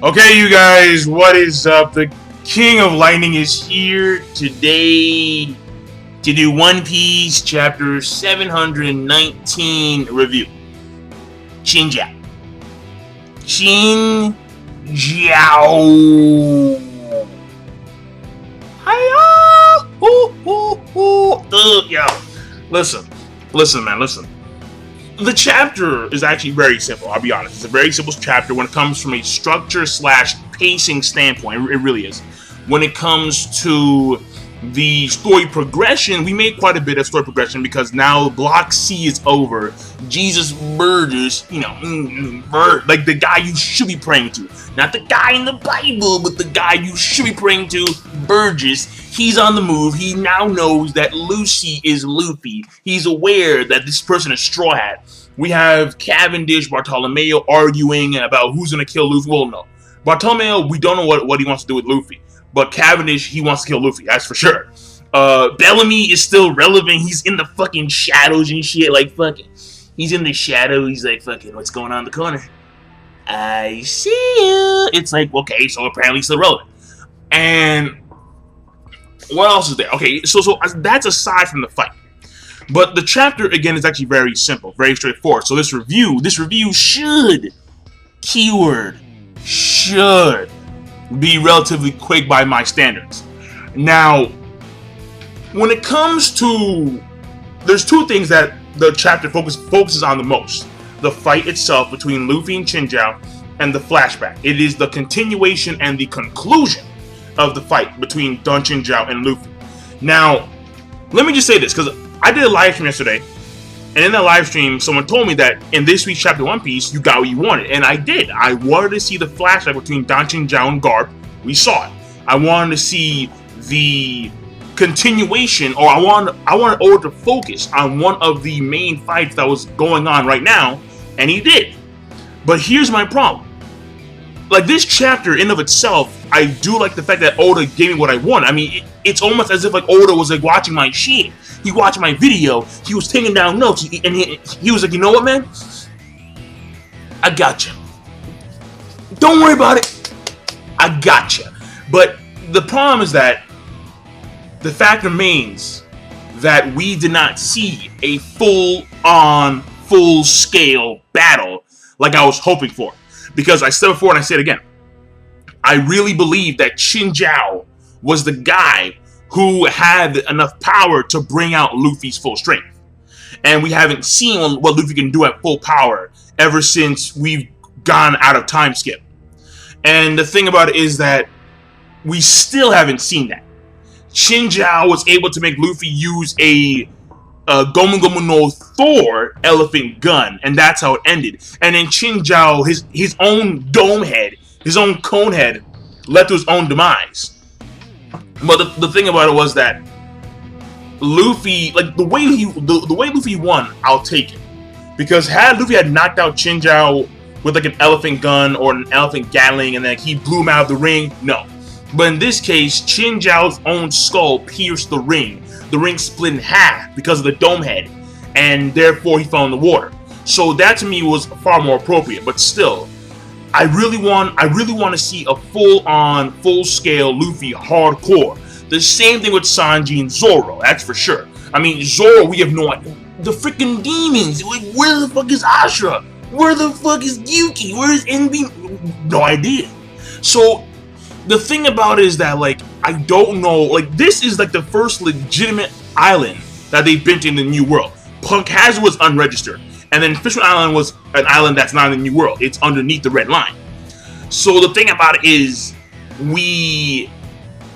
Okay, you guys, what is up? The King of Lightning is here today to do One Piece Chapter 719 review. Chinjao. Chinjao. Hiya! Yo, listen, man. The chapter is actually very simple, I'll be honest. It's a very simple chapter when it comes from a structure / pacing standpoint. It really is. When it comes to the story progression, we made quite a bit of story progression because now Block C is over. Jesus Burgess, like the guy you should be praying to. Not the guy in the Bible, but the guy you should be praying to, Burgess. He's on the move. He now knows that Lucy is Luffy. He's aware that this person is Straw Hat. We have Cavendish, Bartolomeo arguing about who's going to kill Luffy. Well, no. Bartolomeo, we don't know what he wants to do with Luffy. But Cavendish, he wants to kill Luffy. That's for sure. Bellamy is still relevant. He's in the fucking shadows and shit. Like, fucking. He's in the shadow. He's like, fucking, what's going on in the corner? I see you. It's like, okay, so apparently still relevant. And what else is there? Okay, so that's aside from the fight. But the chapter, again, is actually very simple, very straightforward. So this review should, keyword, should be relatively quick by my standards. Now, when it comes to, there's two things that the chapter focuses on the most. The fight itself between Luffy and Chinjao and the flashback. It is the continuation and the conclusion of the fight between Don Chinjao and Luffy. Now, let me just say this, because I did a live stream yesterday, and in that live stream, someone told me that in this week's chapter One Piece, you got what you wanted, and I did. I wanted to see the flashback between Don Chinjao and Garp. We saw it. I wanted to see the continuation, or I wanted Oda to focus on one of the main fights that was going on right now, and he did. But here's my problem. Like, this chapter in of itself, I do like the fact that Oda gave me what I want. I mean, it's almost as if like Oda was like watching my shit. He watched my video. He was taking down notes, and he was like, you know what, man? I gotcha. Don't worry about it. I gotcha. But the problem is that the fact remains that we did not see a full-on, full-scale battle like I was hoping for. Because I said before and I say it again, I really believe that Chinjao was the guy who had enough power to bring out Luffy's full strength. And we haven't seen what Luffy can do at full power ever since we've gone out of time skip. And the thing about it is that we still haven't seen that. Chinjao was able to make Luffy use a Gomu Gomu no Thor elephant gun, and that's how it ended. And then Chinjao, his own dome head, his own cone head, led to his own demise. But the thing about it was that Luffy, like the way Luffy won, I'll take it. Because had Luffy had knocked out Chinjao with like an elephant gun or an elephant gatling, and then he blew him out of the ring, no. But in this case, Chinjao's own skull pierced the ring. The ring split in half because of the dome head, and therefore he fell in the water. So that to me was far more appropriate. But still, I really want to see a full-on, full-scale Luffy hardcore. The same thing with Sanji and Zoro, that's for sure. I mean, Zoro, we have no idea. The freaking demons, like, where the fuck is Ashura? Where the fuck is Yuki? Where is NB? No idea. So the thing about it is that, like, I don't know, like, this is like the first legitimate island that they've been to in the New World. Punk Hazard was unregistered, and then Fishman Island was an island that's not in the New World. It's underneath the red line. So the thing about it is, we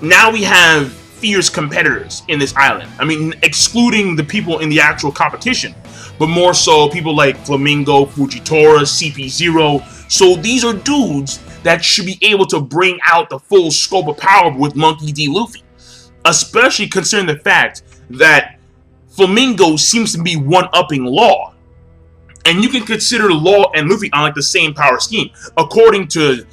have fierce competitors in this island. I mean, excluding the people in the actual competition, but more so people like Flamingo, Fujitora, CP0. So these are dudes that should be able to bring out the full scope of power with Monkey D. Luffy. Especially considering the fact that Flamingo seems to be one-upping Law. And you can consider Law and Luffy on like the same power scheme. According to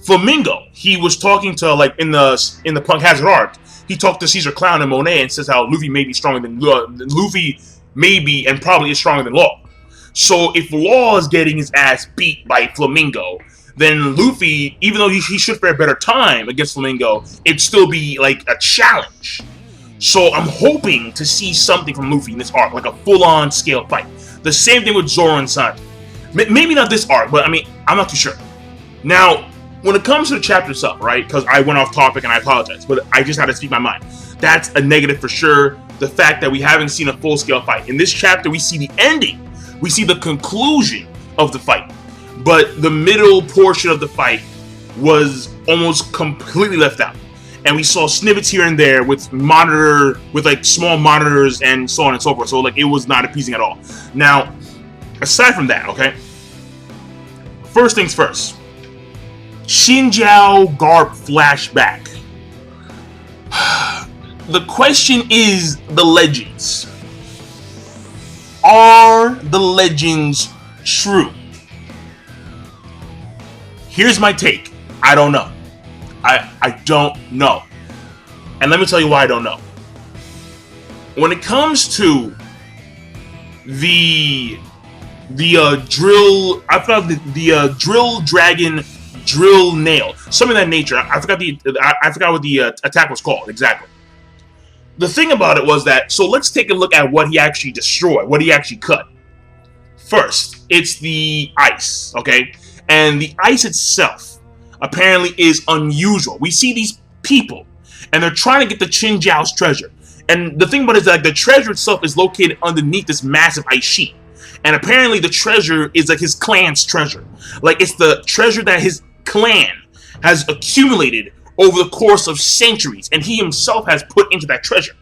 Flamingo, he was talking to, like, in the Punk Hazard arc, he talked to Caesar Clown and Monet and says how Luffy may be stronger than Luffy may be and probably is stronger than Law. So if Law is getting his ass beat by Flamingo, then Luffy, even though he should fare better time against Flamingo, it'd still be like a challenge. So I'm hoping to see something from Luffy in this arc, like a full-on scale fight. The same thing with Zoro and Sanji. Maybe not this arc, but I mean, I'm not too sure. Now, when it comes to the chapter itself, right, because I went off topic and I apologize, but I just had to speak my mind. That's a negative for sure. The fact that we haven't seen a full-scale fight. In this chapter, we see the ending. We see the conclusion of the fight. But the middle portion of the fight was almost completely left out. And we saw snippets here and there with like small monitors and so on and so forth. So like it was not appeasing at all. Now, aside from that, okay? First things first. Chinjao Garp flashback. The question is the legends. Are the legends true? Here's my take. I don't know. I don't know. And let me tell you why I don't know. When it comes to the drill, I forgot the drill dragon drill nail, something of that nature. I forgot what the attack was called exactly. The thing about it was that, so let's take a look at what he actually destroyed, what he actually cut. First, it's the ice, okay? And the ice itself apparently is unusual. We see these people, and they're trying to get the Chinjao's treasure. And the thing about it is that the treasure itself is located underneath this massive ice sheet. And apparently the treasure is like his clan's treasure. Like it's the treasure that his clan has accumulated over the course of centuries, and he himself has put into that treasure.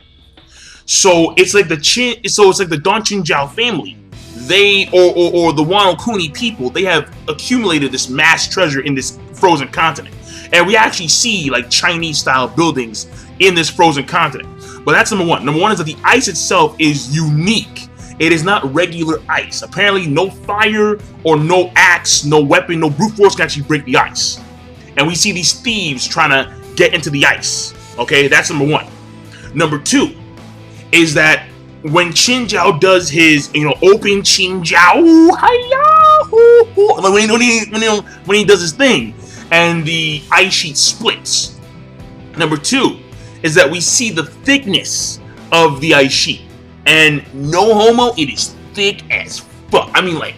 So it's like the Don Chinjao family. They or the Wano Kuni people, they have accumulated this mass treasure in this frozen continent. And we actually see like Chinese style buildings in this frozen continent. But that's number one. Number one is that the ice itself is unique. It is not regular ice. Apparently no fire or no axe, no weapon, no brute force can actually break the ice. And we see these thieves trying to get into the ice. Okay, that's number one. Number two is that when Chinjao does his, open Chinjao, when he does his thing, and the ice sheet splits. Number two is that we see the thickness of the ice sheet, and no homo, it is thick as fuck. I mean, like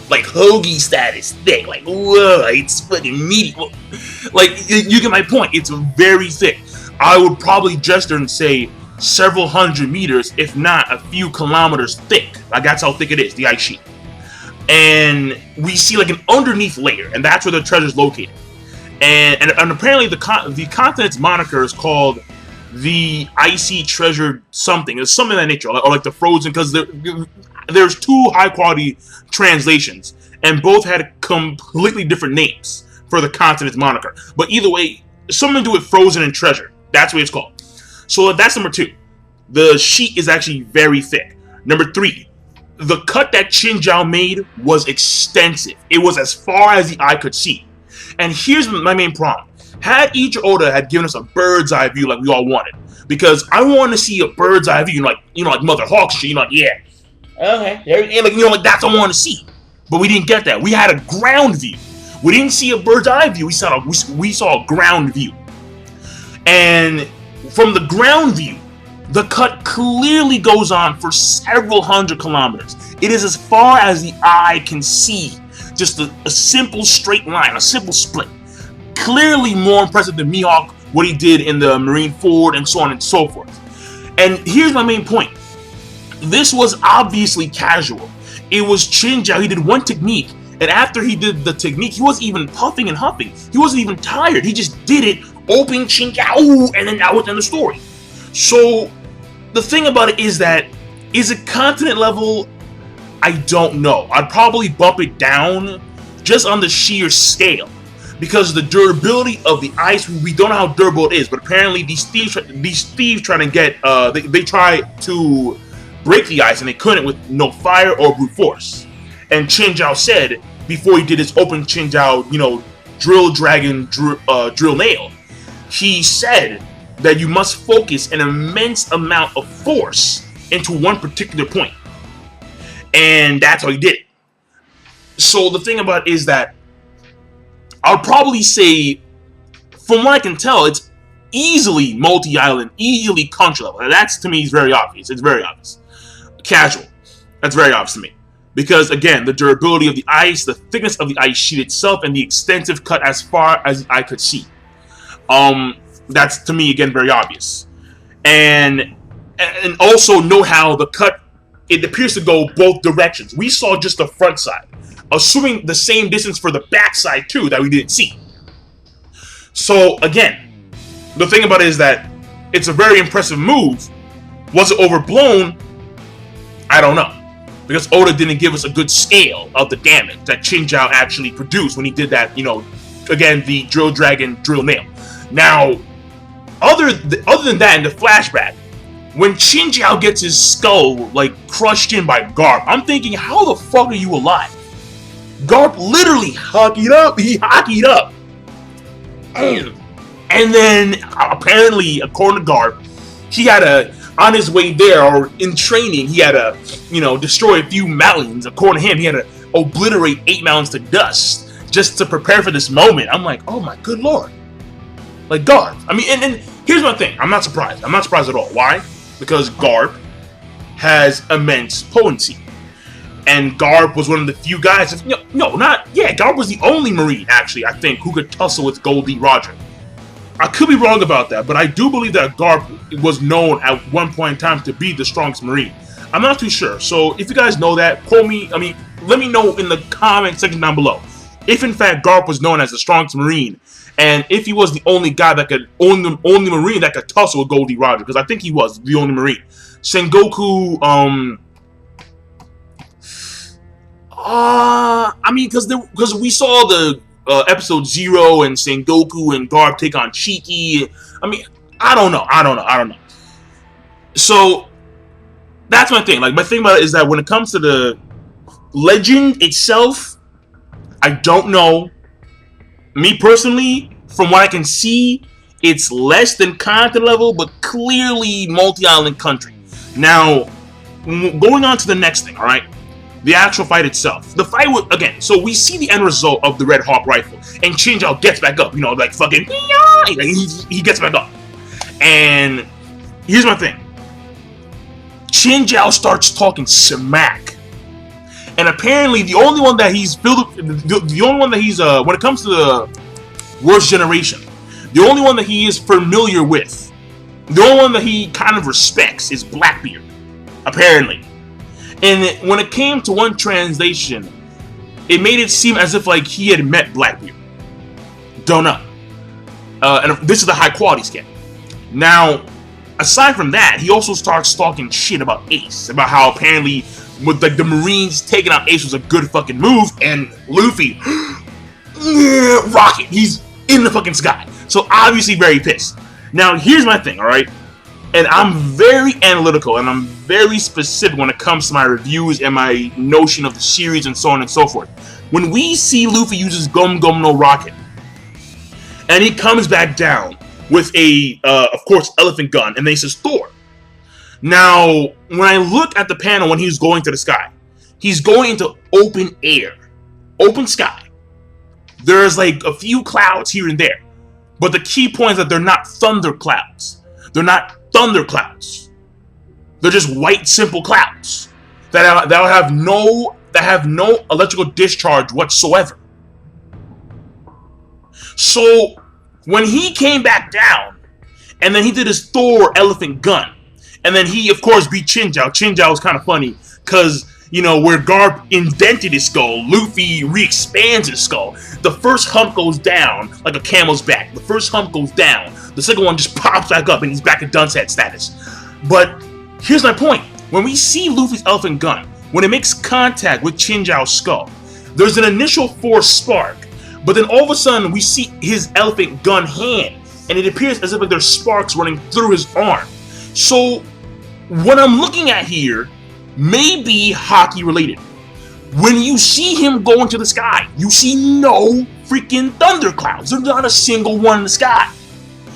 hoagie status thick. Like, whoa, it's fucking meaty. Like, you get my point. It's very thick. I would probably gesture and say several hundred meters, if not a few kilometers thick. Like, that's how thick it is, the ice sheet. And we see like an underneath layer, and that's where the treasure is located. And apparently the continent's moniker is called the Icy Treasure something. It's something of that nature, or like the Frozen, because there's two high quality translations, and both had completely different names for the continent's moniker. But either way, something to do with Frozen and Treasure. That's what it's called. So that's number two. The sheet is actually very thick. Number three, the cut that Chinjao made was extensive. It was as far as the eye could see. And here's my main problem. Had Ichiro Oda had given us a bird's eye view like we all wanted, because I wanted to see a bird's eye view, like Mother Hawk shit, like, yeah, okay, like that's what I wanted to see. But we didn't get that. We had a ground view. We didn't see a bird's eye view. We saw a ground view. And from the ground view, the cut clearly goes on for several hundred kilometers. It is as far as the eye can see. Just a simple straight line, a simple split. Clearly more impressive than Mihawk, what he did in the Marine Ford, and so on and so forth. And here's my main point. This was obviously casual. It was Chinjao. He did one technique, and after he did the technique, he wasn't even puffing and huffing. He wasn't even tired. He just did it, open Chinjao, and then that was in the story. So the thing about it is that, is it continent level? I don't know. I'd probably bump it down just on the sheer scale, because the durability of the ice, we don't know how durable it is. But apparently these thieves trying to get they try to break the ice, and they couldn't with no fire or brute force. And Chinjao said before he did his open Chinjao, drill dragon drill nail, he said that you must focus an immense amount of force into one particular point. And that's how he did it. So the thing about it is that I'll probably say, from what I can tell, it's easily multi-island, easily country level. And that's, to me, is very obvious. It's very obvious. Casual. That's very obvious to me. Because, again, the durability of the ice, the thickness of the ice sheet itself, and the extensive cut as far as I could see. That's, to me, again, very obvious. And also note how the cut, it appears to go both directions. We saw just the front side. Assuming the same distance for the back side, too, that we didn't see. So, again, the thing about it is that it's a very impressive move. Was it overblown? I don't know. Because Oda didn't give us a good scale of the damage that Chinjao actually produced when he did that, again, the Drill Dragon Drill Nail. Now, other than that, in the flashback, when Chinjao gets his skull, crushed in by Garp, I'm thinking, how the fuck are you alive? Garp literally hockeyed up. He hockeyed up. And then, apparently, according to Garp, he had on his way there, or in training, he had to, destroy a few mountains. According to him, he had to obliterate 8 mountains to dust just to prepare for this moment. I'm like, oh my good lord. Garp. I mean, and here's my thing. I'm not surprised. I'm not surprised at all. Why? Because Garp has immense potency. And Garp was one of the few guys, Garp was the only Marine, actually, I think, who could tussle with Goldie Roger. I could be wrong about that, but I do believe that Garp was known at one point in time to be the strongest Marine. I'm not too sure, so if you guys know that, let me know in the comment section down below. If in fact Garp was known as the strongest Marine, and if he was the only guy that could, only Marine that could tussle with Goldie Roger, because I think he was the only Marine. Sengoku, because we saw the episode 0 and Sengoku and Garp take on Shiki. I don't know. So that's my thing. My thing about it is that when it comes to the legend itself, I don't know. Me personally, from what I can see, it's less than continent level, but clearly multi-island country. Now, going on to the next thing, alright? The actual fight itself. The fight was, again, so we see the end result of the Red Hawk rifle. And Chinjao gets back up, fucking, he gets back up. And here's my thing. Chinjao starts talking smack. And apparently the only one that he's when it comes to the worst generation, the only one that he is familiar with, the only one that he kind of respects is Blackbeard. Apparently. And when it came to one translation, it made it seem as if he had met Blackbeard. Don't know. And this is the high quality scan. Now, aside from that, he also starts talking shit about Ace, about how apparently with the Marines taking out Ace was a good fucking move, and Luffy, rocket, he's in the fucking sky. So obviously very pissed. Now here's my thing, alright? And I'm very analytical and I'm very specific when it comes to my reviews and my notion of the series and so on and so forth. When we see Luffy uses Gum Gum no Rocket, and he comes back down with a, of course, elephant gun, and then he says Thor. Now, when I look at the panel when he's going to the sky, he's going into open air, open sky. There's a few clouds here and there, but the key point is that they're not thunder clouds. They're not thunder clouds. They're just white, simple clouds that have no electrical discharge whatsoever. So when he came back down, and then he did his Thor elephant gun, and then he, of course, beat Chinjao. Chinjao was kind of funny, because, where Garp indented his skull, Luffy re-expands his skull. The first hump goes down like a camel's back. The first hump goes down. The second one just pops back up, and he's back at dunce head status. But here's my point. When we see Luffy's elephant gun, when it makes contact with Chinjao's skull, there's an initial force spark, but then all of a sudden we see his elephant gun hand, and it appears as if there's sparks running through his arm. So what I'm looking at here may be hockey related. When you see him go into the sky, you see no freaking thunderclouds. There's not a single one in the sky.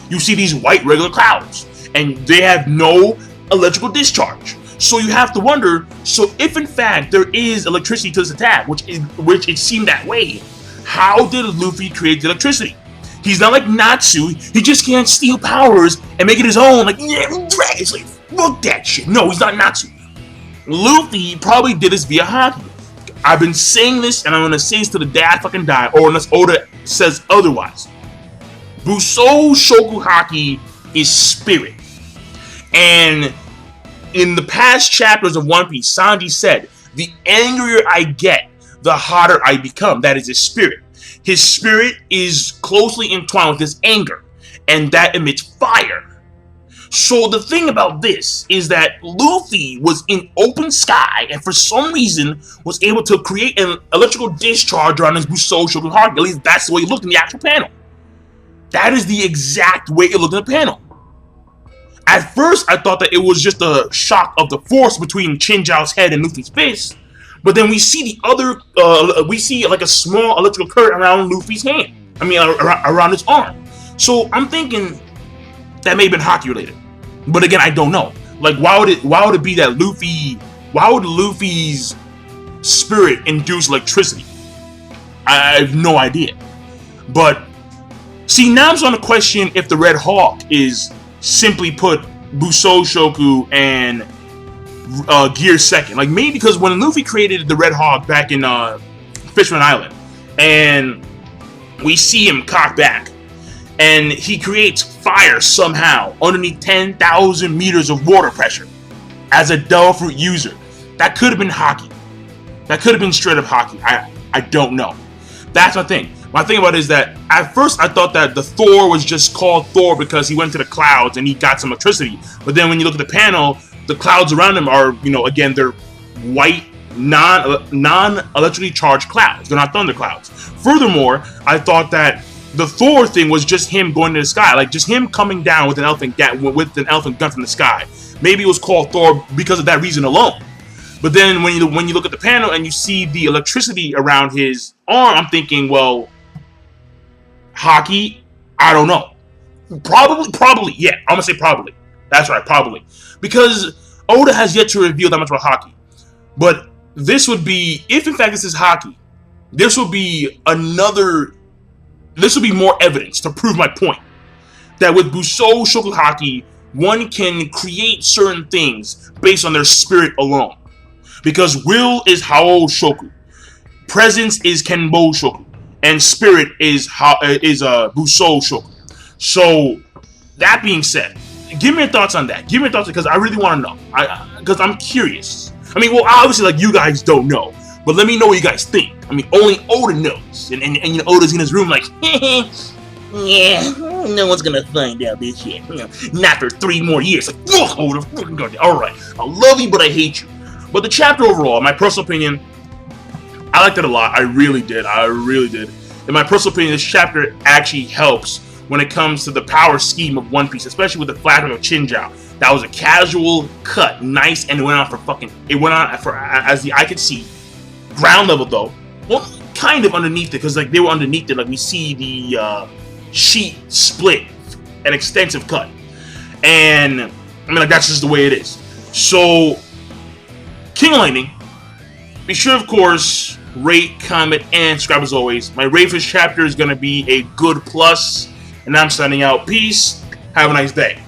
You see these white regular clouds, and they have no electrical discharge. So you have to wonder, so if in fact there is electricity to this attack, which it seemed that way, how did Luffy create the electricity? He's not like Natsu, he just can't steal powers and make it his own, like, yeah, Dragon Slayer, fuck that shit. No, he's not Natsu. Luffy probably did this via Haki. I've been saying this, and I'm gonna say this till the day I fucking die, or unless Oda says otherwise. Busou Shoku Haki is spirit. And in the past chapters of One Piece, Sanji said, the angrier I get, the hotter I become. That is his spirit. His spirit is closely entwined with his anger, and that emits fire. So the thing about this is that Luffy was in open sky and for some reason was able to create an electrical discharge around his Busou Shoku Haki. At least that's the way it looked in the actual panel. That is the exact way it looked in the panel. At first, I thought that it was just a shock of the force between Chinjao's head and Luffy's fist, but then we see the other, we see like a small electrical current around Luffy's hand. I mean, around his arm. So I'm thinking that may have been Haki related, but again, I don't know. Like, why would it be that why would Luffy's spirit induce electricity? I have no idea. But see, now I'm starting to question if the Red Hawk is simply put Busou Shoku and Gear second. Like, maybe because when Luffy created the Red Hawk back in Fishman Island, and we see him cock back, and he creates fire somehow underneath 10,000 meters of water pressure as a Devil Fruit user. That could have been Haki. That could have been straight up Haki. I don't know. That's my thing. My thing about it is that at first I thought that the Thor was just called Thor because he went to the clouds and he got some electricity. But then when you look at the panel, the clouds around him are, you know, again, they're white, non-electrically charged clouds. They're not thunder clouds. Furthermore, I thought that the Thor thing was just him going to the sky, like just him coming down with an elephant gun from the sky. Maybe it was called Thor because of that reason alone. But then when you look at the panel and you see the electricity around his arm, I'm thinking, well, Haki? I don't know. Probably, yeah. I'm gonna say probably. That's right, probably. Because Oda has yet to reveal that much about Haki. But this would be, if in fact this is Haki, this would be more evidence to prove my point. That with Busou Shoku Haki, one can create certain things based on their spirit alone. Because will is Hao Shoku, presence is Kenbo Shoku, and spirit is Busou Shoku. So that being said, give me your thoughts on that. Give me your thoughts because I really want to know. Because I'm curious. I mean, well, obviously, like, you guys don't know, but let me know what you guys think. I mean, only Oda knows, and you know, Oda's in his room like, yeah, no one's gonna find out this shit. You know, not for 3 more years. Like, fuck Oda, fucking go. All right, I love you, but I hate you. But the chapter overall, in my personal opinion, I liked it a lot. I really did. In my personal opinion, this chapter actually helps when it comes to the power scheme of One Piece, especially with the flashback of Chinjao. That was a casual cut, nice, and it went on for as the eye could see, ground level though. Well, kind of underneath it, because like they were underneath it, like we see the sheet split, an extensive cut, and I mean, like, that's just the way it is. So, King of Lightning, be sure, of course, rate, comment, and subscribe as always. My rate for this chapter is going to be a good plus, and I'm signing out. Peace. Have a nice day.